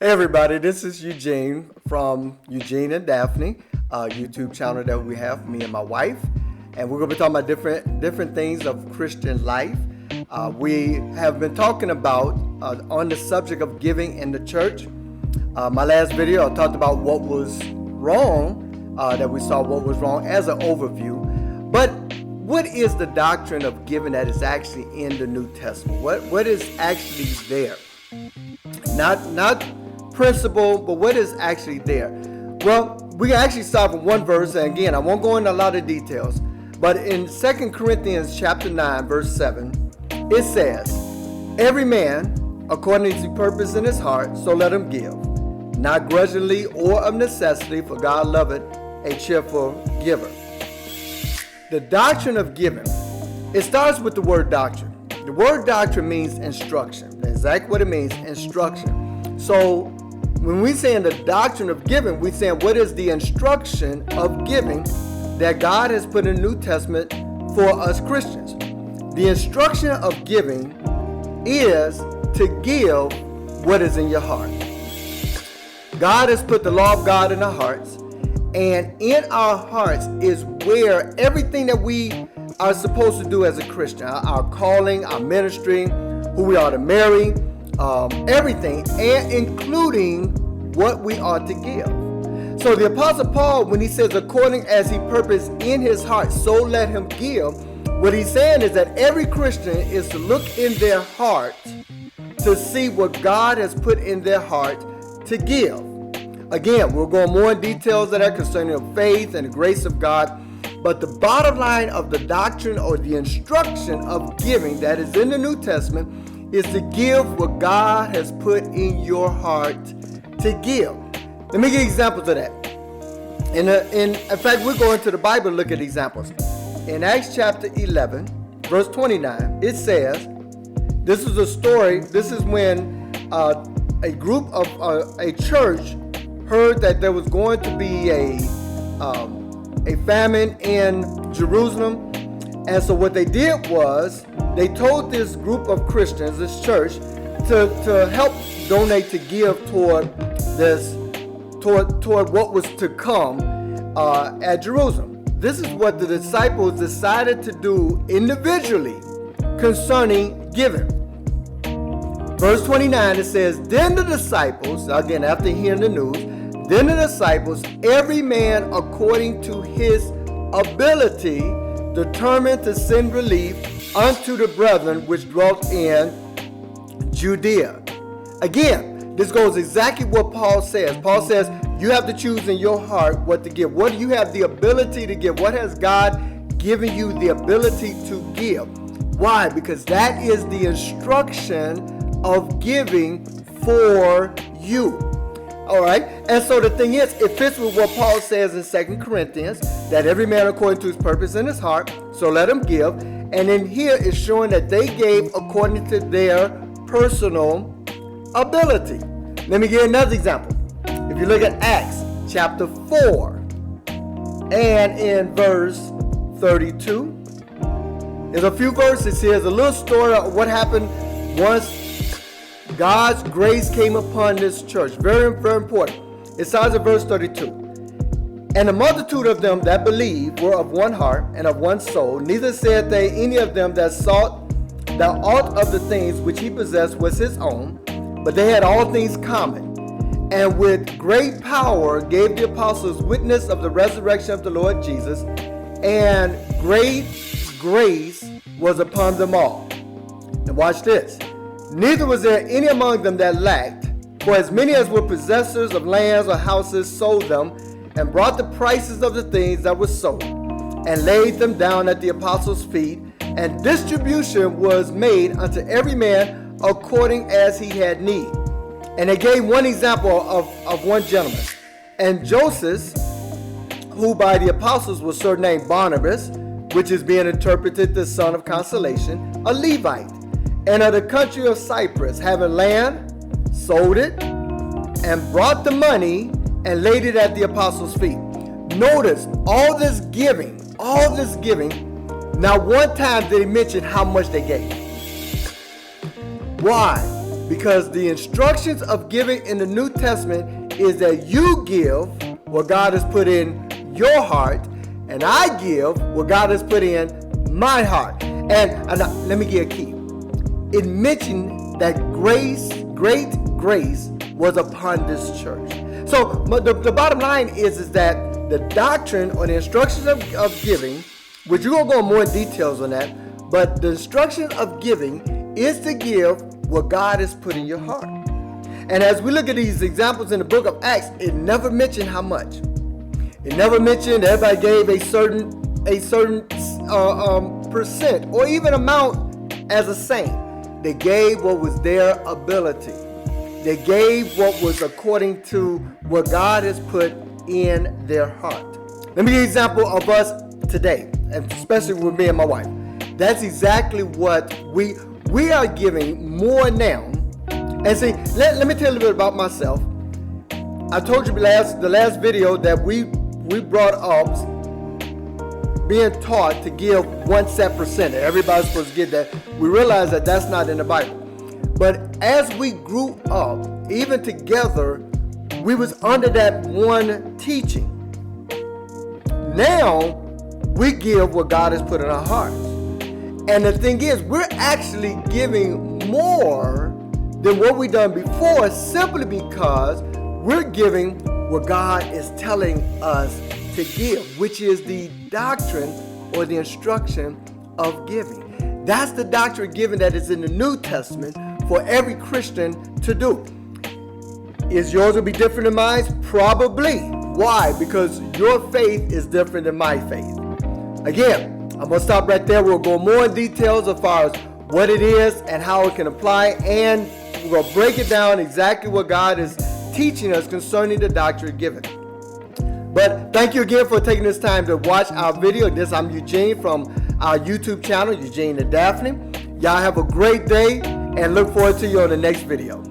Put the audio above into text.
Hey everybody, this is Eugene from Eugene and Daphne, YouTube channel that we have, me and my wife, and we're going to be talking about different things of Christian life. We have been talking about on the subject of giving in the church. My last video, I talked about what was wrong, that we saw what was wrong as an overview. But what is the doctrine of giving that is actually in the New Testament? What is actually there? Not principle, but what is actually there? Well, we can actually start from one verse, and again, I won't go into a lot of details, but in 2 Corinthians chapter 9, verse 7, it says, "Every man, according to his purpose in his heart, so let him give, not grudgingly or of necessity, for God loveth a cheerful giver." The doctrine of giving, it starts with the word doctrine. The word doctrine means instruction. That's exactly what it means, instruction. So when we say in the doctrine of giving, we're saying what is the instruction of giving that God has put in the New Testament for us Christians. The instruction of giving is to give what is in your heart. God has put the law of God in our hearts, and in our hearts is where everything that we are supposed to do as a Christian, our calling, our ministry, who we are to marry, everything, and including what we are to give. So the Apostle Paul, when he says, according as he purposed in his heart, so let him give, what he's saying is that every Christian is to look in their heart to see what God has put in their heart to give. Again, we'll go more in details of that concerning the faith and the grace of God. But the bottom line of the doctrine or the instruction of giving that is in the New Testament is to give what God has put in your heart to give. Let me give examples of that. In fact, we're going to the Bible to look at examples. In Acts chapter 11, verse 29, it says, this is a story, this is when a group of a church heard that there was going to be a famine in Jerusalem. And so what they did was they told this group of Christians, this church, to help donate, to give toward what was to come at Jerusalem. This is what the disciples decided to do individually concerning giving. Verse 29, it says, then the disciples, again after hearing the news, then the disciples, every man according to his ability, determined to send relief unto the brethren which dwelt in Judea. Again, this goes exactly what Paul says. Paul says you have to choose in your heart what to give. What do you have the ability to give? What has God given you the ability to give? Why? Because that is the instruction of giving for you. All right, and so the thing is, it fits with what Paul says in 2 Corinthians, that every man according to his purpose in his heart, so let him give. And in here it's showing that they gave according to their personal ability. Let me give you another example. If you look at Acts chapter 4 and in verse 32, there's a few verses here. There's a little story of what happened once God's grace came upon this church. Very, very important. It starts at verse 32. And the multitude of them that believed were of one heart and of one soul. Neither said they any of them that sought that aught of the things which he possessed was his own, but they had all things common. And with great power gave the apostles witness of the resurrection of the Lord Jesus, and great grace was upon them all. Now watch this. Neither was there any among them that lacked, for as many as were possessors of lands or houses sold them, and brought the prices of the things that were sold, and laid them down at the apostles' feet, and distribution was made unto every man according as he had need. And they gave one example of one gentleman. And Joseph, who by the apostles was surnamed Barnabas, which is being interpreted the son of consolation, a Levite, and of the country of Cyprus, having land, sold it, and brought the money and laid it at the apostles' feet. Notice all this giving, not one time did he mention how much they gave. Why? Because the instructions of giving in the New Testament is that you give what God has put in your heart, and I give what God has put in my heart. And let me give a key. It mentioned that grace, great grace, was upon this church. So the bottom line is that the doctrine or the instructions of giving, which you're going to go more in details on that, but the instructions of giving is to give what God has put in your heart. And as we look at these examples in the book of Acts, it never mentioned how much. It never mentioned everybody gave a certain percent or even amount as a saint. They gave what was their ability. They gave what was according to what God has put in their heart. Let me give you an example of us today, and especially with me and my wife. That's exactly what we are giving more now. And see, let me tell you a little bit about myself. I told you the last video that we brought up being taught to give 1 set percent. Everybody's supposed to get that. We realized that that's not in the Bible. But as we grew up, even together, we was under that one teaching. Now, we give what God has put in our hearts. And the thing is, we're actually giving more than what we done before, simply because we're giving what God is telling us to give, which is the doctrine or the instruction of giving. That's the doctrine of giving that is in the New Testament for every Christian to do. Is yours will be different than mine? Probably. Why? Because your faith is different than my faith. Again, I'm going to stop right there. We'll go more in details as far as what it is and how it can apply, and we're going to break it down exactly what God is teaching us concerning the doctrine of giving. But thank you again for taking this time to watch our video. I'm Eugene from our YouTube channel, Eugene and Daphne. Y'all have a great day and look forward to you on the next video.